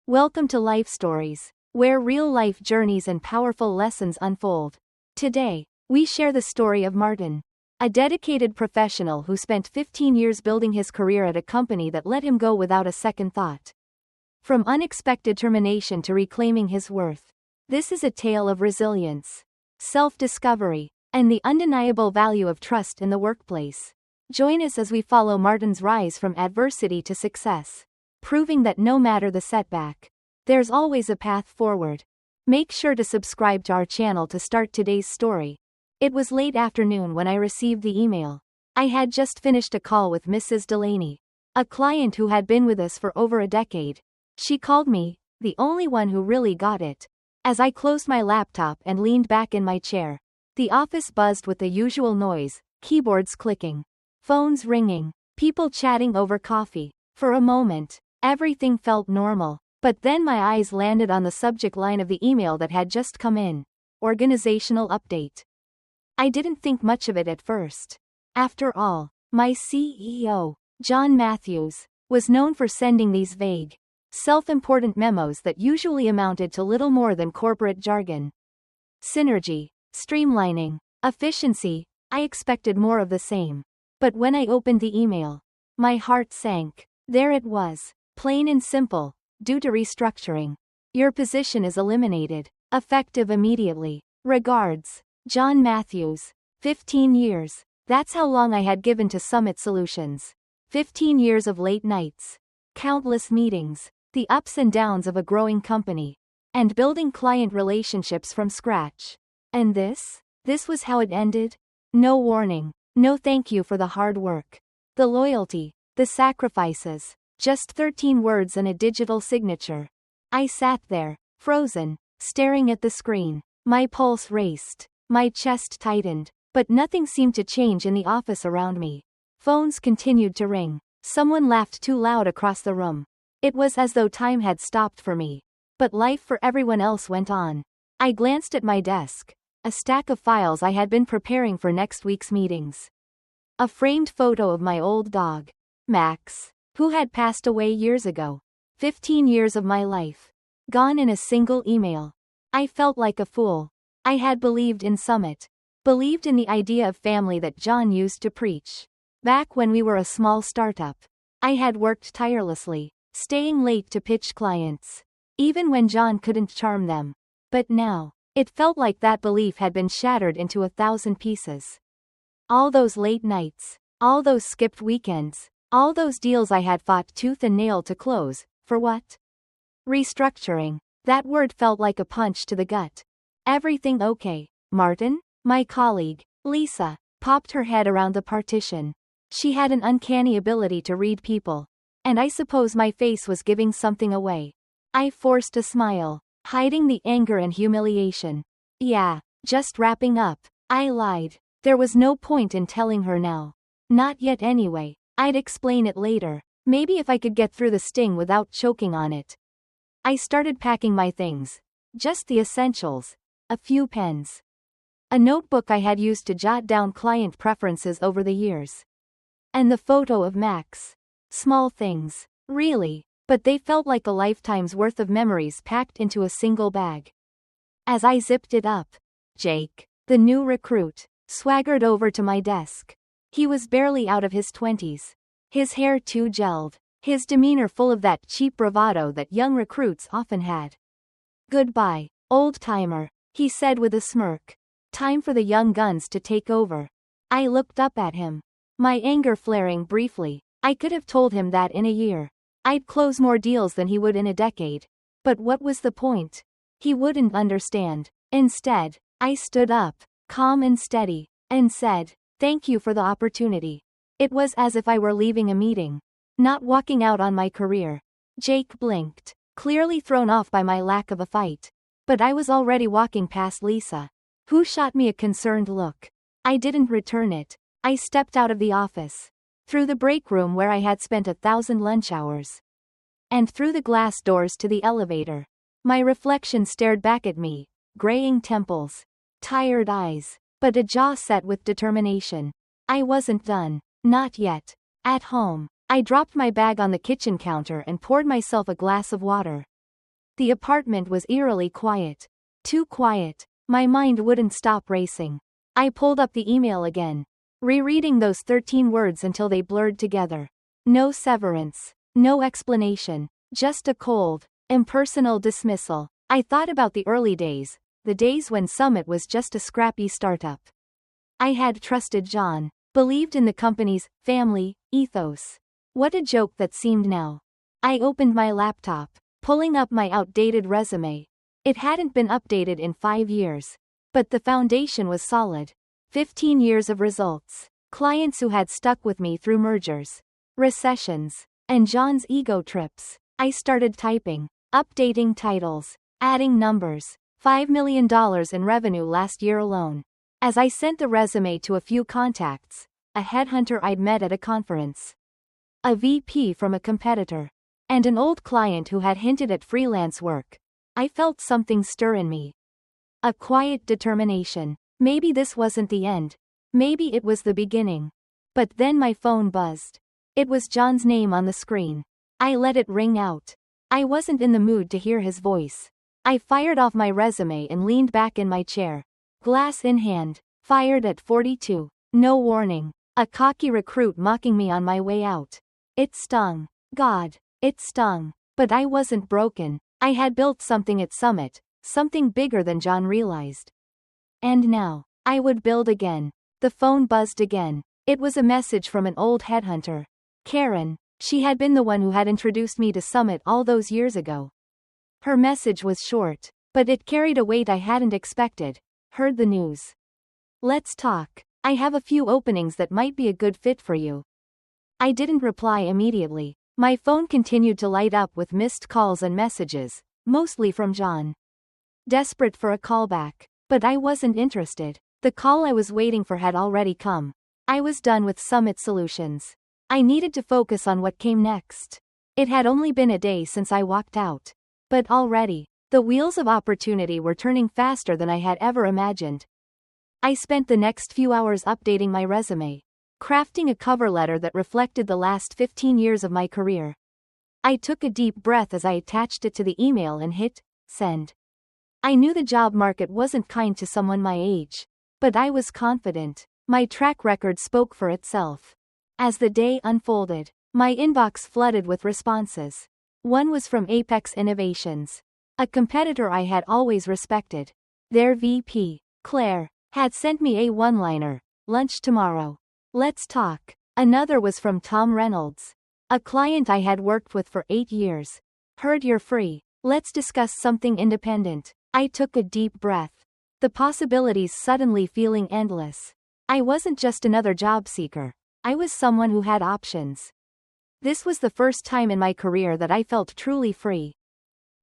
Welcome to Life Stories, where real-life journeys and powerful lessons unfold. Today, we share the story of Martin, a dedicated professional who spent 15 years building his career at a company that let him go without a second thought. From unexpected termination to reclaiming his worth, this is a tale of resilience, self-discovery, and the undeniable value of trust in the workplace. Join us as we follow Martin's rise from adversity to success, proving that no matter the setback, there's always a path forward. Make sure to subscribe to our channel to start today's story. It was late afternoon when I received the email. I had just finished a call with Mrs. Delaney, a client who had been with us for over a decade. She called me, the only one who really got it. As I closed my laptop and leaned back in my chair, the office buzzed with the usual noise, keyboards clicking, phones ringing, people chatting over coffee. For a moment, everything felt normal, but then my eyes landed on the subject line of the email that had just come in. Organizational update. I didn't think much of it at first. After all, my CEO, John Matthews, was known for sending these vague, self-important memos that usually amounted to little more than corporate jargon. Synergy, streamlining, efficiency, I expected more of the same. But when I opened the email, my heart sank. There it was, plain and simple: due to restructuring, your position is eliminated, effective immediately. Regards, John Matthews. 15 years. That's how long I had given to Summit Solutions. 15 years of late nights, countless meetings, the ups and downs of a growing company, and building client relationships from scratch. And this was how it ended? No warning, no thank you for the hard work, the loyalty, the sacrifices. Just 13 words and a digital signature. I sat there, frozen, staring at the screen. My pulse raced, my chest tightened, but nothing seemed to change in the office around me. Phones continued to ring. Someone laughed too loud across the room. It was as though time had stopped for me. But life for everyone else went on. I glanced at my desk, a stack of files I had been preparing for next week's meetings. A framed photo of my old dog, Max, who had passed away years ago. 15 years of my life, gone in a single email. I felt like a fool. I had believed in Summit, believed in the idea of family that John used to preach. Back when we were a small startup, I had worked tirelessly, staying late to pitch clients, even when John couldn't charm them. But now, it felt like that belief had been shattered into 1,000 pieces. All those late nights, all those skipped weekends, all those deals I had fought tooth and nail to close, for what? Restructuring. That word felt like a punch to the gut. Everything okay, Martin? My colleague, Lisa, popped her head around the partition. She had an uncanny ability to read people. And I suppose my face was giving something away. I forced a smile, hiding the anger and humiliation. Yeah, just wrapping up. I lied. There was no point in telling her now. Not yet anyway. I'd explain it later. Maybe if I could get through the sting without choking on it. I started packing my things. Just the essentials. A few pens. A notebook I had used to jot down client preferences over the years. And the photo of Max. Small things, really, but they felt like a lifetime's worth of memories packed into a single bag. As I zipped it up, Jake, the new recruit, swaggered over to my desk. He was barely out of his 20s. His hair too gelled, his demeanor full of that cheap bravado that young recruits often had. "Goodbye, old-timer," he said with a smirk. "Time for the young guns to take over." I looked up at him, my anger flaring briefly. I could have told him that in a year, I'd close more deals than he would in a decade. But what was the point? He wouldn't understand. Instead, I stood up, calm and steady, and said, "Thank you for the opportunity." It was as if I were leaving a meeting, not walking out on my career. Jake blinked, clearly thrown off by my lack of a fight. But I was already walking past Lisa, who shot me a concerned look. I didn't return it. I stepped out of the office, through the break room where I had spent 1,000 lunch hours, and through the glass doors to the elevator. My reflection stared back at me, graying temples, tired eyes, but a jaw set with determination. I wasn't done. Not yet. At home, I dropped my bag on the kitchen counter and poured myself a glass of water. The apartment was eerily quiet. Too quiet. My mind wouldn't stop racing. I pulled up the email again, rereading those 13 words until they blurred together. No severance. No explanation. Just a cold, impersonal dismissal. I thought about the early days, the days when Summit was just a scrappy startup. I had trusted John, believed in the company's family ethos. What a joke that seemed now. I opened my laptop, pulling up my outdated resume. It hadn't been updated in 5 years. But the foundation was solid. 15 years of results. Clients who had stuck with me through mergers, recessions, and John's ego trips. I started typing, updating titles, adding numbers. $5 million in revenue last year alone. As I sent the resume to a few contacts, a headhunter I'd met at a conference, a VP from a competitor, and an old client who had hinted at freelance work, I felt something stir in me. A quiet determination. Maybe this wasn't the end. Maybe it was the beginning. But then my phone buzzed. It was John's name on the screen. I let it ring out. I wasn't in the mood to hear his voice. I fired off my resume and leaned back in my chair, glass in hand. Fired at 42. No warning. A cocky recruit mocking me on my way out. It stung. God, it stung. But I wasn't broken. I had built something at Summit, something bigger than John realized. And now, I would build again. The phone buzzed again. It was a message from an old headhunter. Karen. She had been the one who had introduced me to Summit all those years ago. Her message was short, but it carried a weight I hadn't expected. Heard the news. Let's talk. I have a few openings that might be a good fit for you. I didn't reply immediately. My phone continued to light up with missed calls and messages, mostly from John. Desperate for a callback. But I wasn't interested. The call I was waiting for had already come. I was done with Summit Solutions. I needed to focus on what came next. It had only been a day since I walked out. But already, the wheels of opportunity were turning faster than I had ever imagined. I spent the next few hours updating my resume, crafting a cover letter that reflected the last 15 years of my career. I took a deep breath as I attached it to the email and hit send. I knew the job market wasn't kind to someone my age, but I was confident. My track record spoke for itself. As the day unfolded, my inbox flooded with responses. One was from Apex Innovations, a competitor I had always respected. Their VP, Claire, had sent me a one-liner, lunch tomorrow. Let's talk. Another was from Tom Reynolds, a client I had worked with for 8 years. Heard you're free. Let's discuss something independent. I took a deep breath. The possibilities suddenly feeling endless. I wasn't just another job seeker. I was someone who had options. This was the first time in my career that I felt truly free.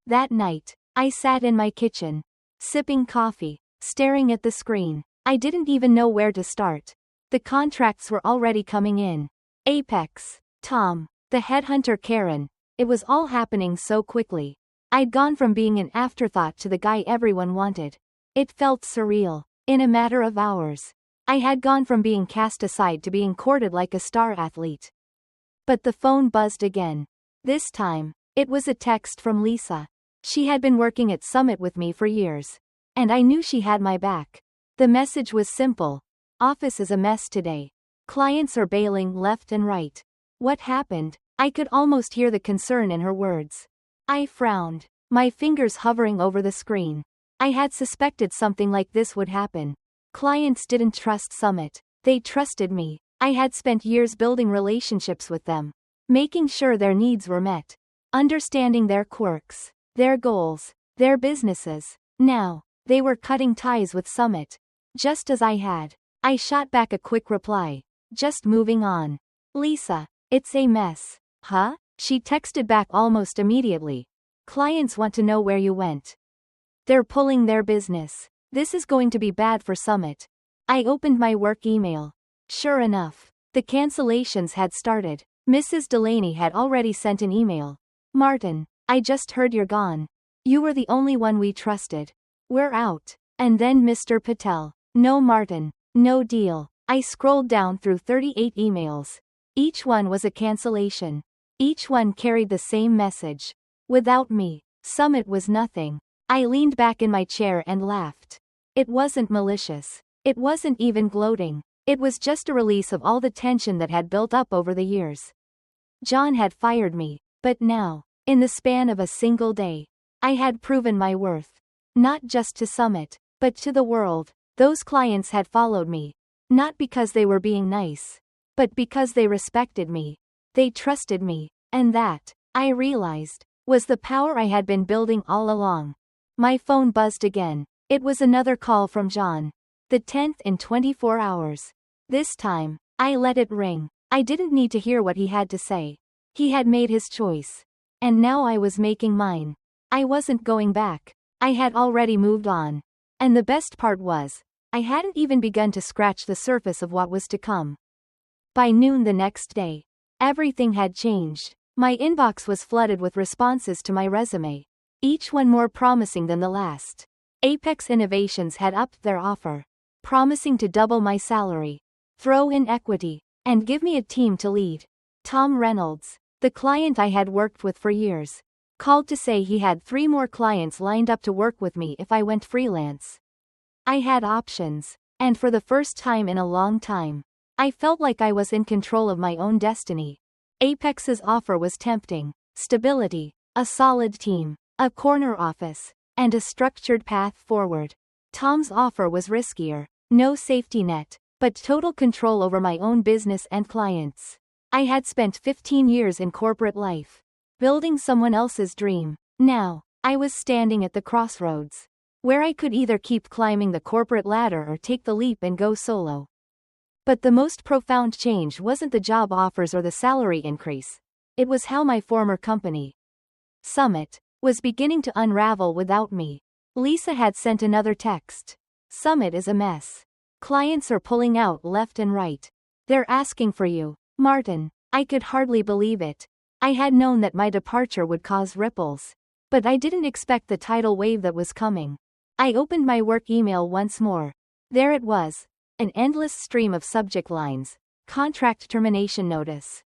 That night, I sat in my kitchen, sipping coffee, staring at the screen. I didn't even know where to start. The contracts were already coming in. Apex, Tom, the headhunter Karen. It was all happening so quickly. I'd gone from being an afterthought to the guy everyone wanted. It felt surreal. In a matter of hours, I had gone from being cast aside to being courted like a star athlete. But the phone buzzed again. This time, it was a text from Lisa. She had been working at Summit with me for years. And I knew she had my back. The message was simple. Office is a mess today. Clients are bailing left and right. What happened? I could almost hear the concern in her words. I frowned, my fingers hovering over the screen. I had suspected something like this would happen. Clients didn't trust Summit. They trusted me. I had spent years building relationships with them, making sure their needs were met, understanding their quirks, their goals, their businesses. Now, they were cutting ties with Summit. Just as I had. I shot back a quick reply. Just moving on. Lisa, it's a mess. Huh? She texted back almost immediately. Clients want to know where you went. They're pulling their business. This is going to be bad for Summit. I opened my work email. Sure enough, the cancellations had started. Mrs. Delaney had already sent an email. Martin, I just heard you're gone. You were the only one we trusted. We're out. And then Mr. Patel. No Martin. No deal. I scrolled down through 38 emails. Each one was a cancellation. Each one carried the same message. Without me, Summit was nothing. I leaned back in my chair and laughed. It wasn't malicious. It wasn't even gloating. It was just a release of all the tension that had built up over the years. John had fired me, but now, in the span of a single day, I had proven my worth. Not just to Summit, but to the world. Those clients had followed me, not because they were being nice, but because they respected me. They trusted me, and that, I realized, was the power I had been building all along. My phone buzzed again. It was another call from John. The 10th in 24 hours. This time, I let it ring. I didn't need to hear what he had to say. He had made his choice. And now I was making mine. I wasn't going back. I had already moved on. And the best part was, I hadn't even begun to scratch the surface of what was to come. By noon the next day, everything had changed. My inbox was flooded with responses to my resume, each one more promising than the last. Apex Innovations had upped their offer, promising to double my salary, throw in equity, and give me a team to lead. Tom Reynolds, the client I had worked with for years, called to say he had 3 more clients lined up to work with me if I went freelance. I had options, and for the first time in a long time, I felt like I was in control of my own destiny. Apex's offer was tempting: stability, a solid team, a corner office, and a structured path forward. Tom's offer was riskier: no safety net, but total control over my own business and clients. I had spent 15 years in corporate life, building someone else's dream. Now, I was standing at the crossroads, where I could either keep climbing the corporate ladder or take the leap and go solo. But the most profound change wasn't the job offers or the salary increase. It was how my former company, Summit, was beginning to unravel without me. Lisa had sent another text. Summit is a mess. Clients are pulling out left and right. They're asking for you, Martin. I could hardly believe it. I had known that my departure would cause ripples, but I didn't expect the tidal wave that was coming. I opened my work email once more. There it was, an endless stream of subject lines. Contract termination notice.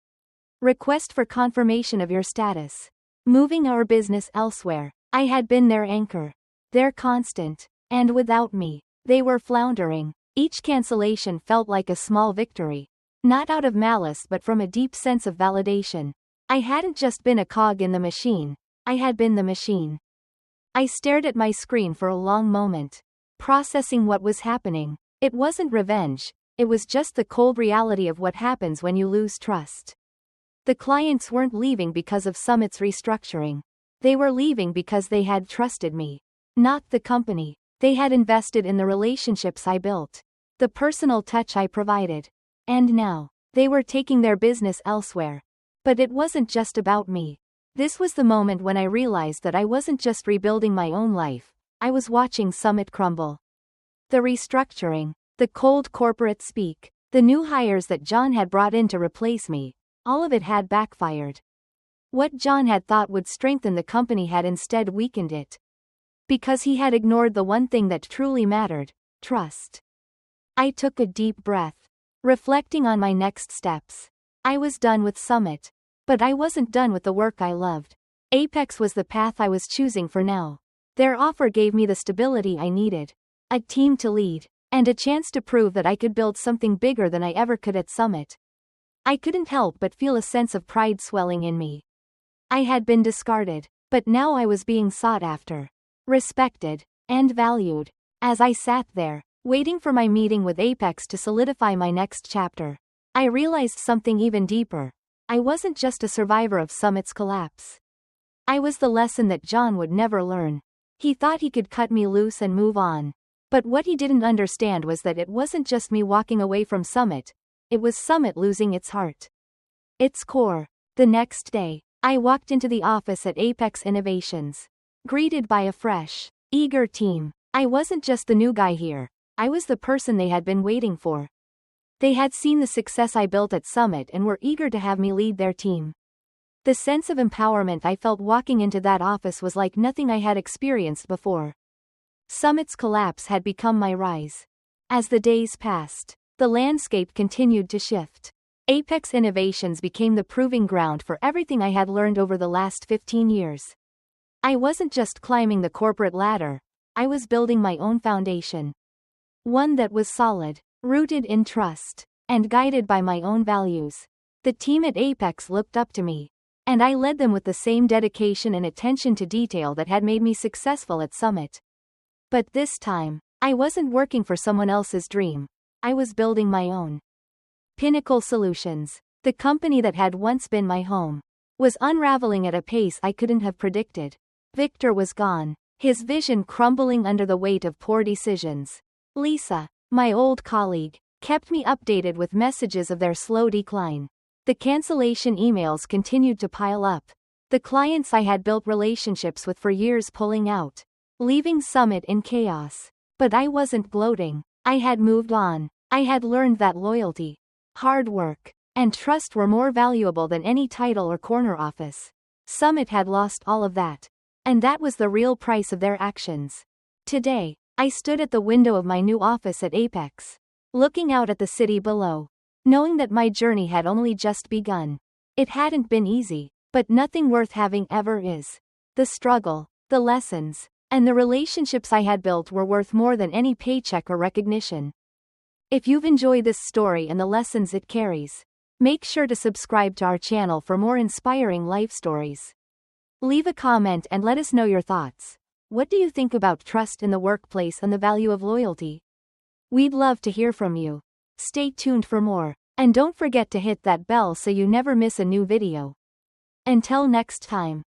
Request for confirmation of your status. Moving our business elsewhere. I had been their anchor, their constant, and without me, they were floundering. Each cancellation felt like a small victory. Not out of malice but from a deep sense of validation. I hadn't just been a cog in the machine, I had been the machine. I stared at my screen for a long moment, processing what was happening. It wasn't revenge, it was just the cold reality of what happens when you lose trust. The clients weren't leaving because of Summit's restructuring. They were leaving because they had trusted me. Not the company. They had invested in the relationships I built, the personal touch I provided. And now, they were taking their business elsewhere. But it wasn't just about me. This was the moment when I realized that I wasn't just rebuilding my own life, I was watching Summit crumble. The restructuring, the cold corporate speak, the new hires that John had brought in to replace me, all of it had backfired. What John had thought would strengthen the company had instead weakened it. Because he had ignored the one thing that truly mattered: trust. I took a deep breath, reflecting on my next steps. I was done with Summit. But I wasn't done with the work I loved. Apex was the path I was choosing for now. Their offer gave me the stability I needed, a team to lead, and a chance to prove that I could build something bigger than I ever could at Summit. I couldn't help but feel a sense of pride swelling in me. I had been discarded, but now I was being sought after, respected, and valued. As I sat there, waiting for my meeting with Apex to solidify my next chapter, I realized something even deeper. I wasn't just a survivor of Summit's collapse. I was the lesson that John would never learn. He thought he could cut me loose and move on. But what he didn't understand was that it wasn't just me walking away from Summit, it was Summit losing its heart, its core. The next day, I walked into the office at Apex Innovations, greeted by a fresh, eager team. I wasn't just the new guy here, I was the person they had been waiting for. They had seen the success I built at Summit and were eager to have me lead their team. The sense of empowerment I felt walking into that office was like nothing I had experienced before. Summit's collapse had become my rise. As the days passed, the landscape continued to shift. Apex Innovations became the proving ground for everything I had learned over the last 15 years. I wasn't just climbing the corporate ladder, I was building my own foundation. One that was solid, rooted in trust, and guided by my own values. The team at Apex looked up to me, and I led them with the same dedication and attention to detail that had made me successful at Summit. But this time, I wasn't working for someone else's dream. I was building my own. Pinnacle Solutions, the company that had once been my home, was unraveling at a pace I couldn't have predicted. Victor was gone, his vision crumbling under the weight of poor decisions. Lisa, my old colleague, kept me updated with messages of their slow decline. The cancellation emails continued to pile up. The clients I had built relationships with for years pulling out, leaving Summit in chaos. But I wasn't gloating. I had moved on. I had learned that loyalty, hard work, and trust were more valuable than any title or corner office. Summit had lost all of that. And that was the real price of their actions. Today, I stood at the window of my new office at Apex, looking out at the city below, knowing that my journey had only just begun. It hadn't been easy, but nothing worth having ever is. The struggle, the lessons, and the relationships I had built were worth more than any paycheck or recognition. If you've enjoyed this story and the lessons it carries, make sure to subscribe to our channel for more inspiring life stories. Leave a comment and let us know your thoughts. What do you think about trust in the workplace and the value of loyalty? We'd love to hear from you. Stay tuned for more, and don't forget to hit that bell so you never miss a new video. Until next time.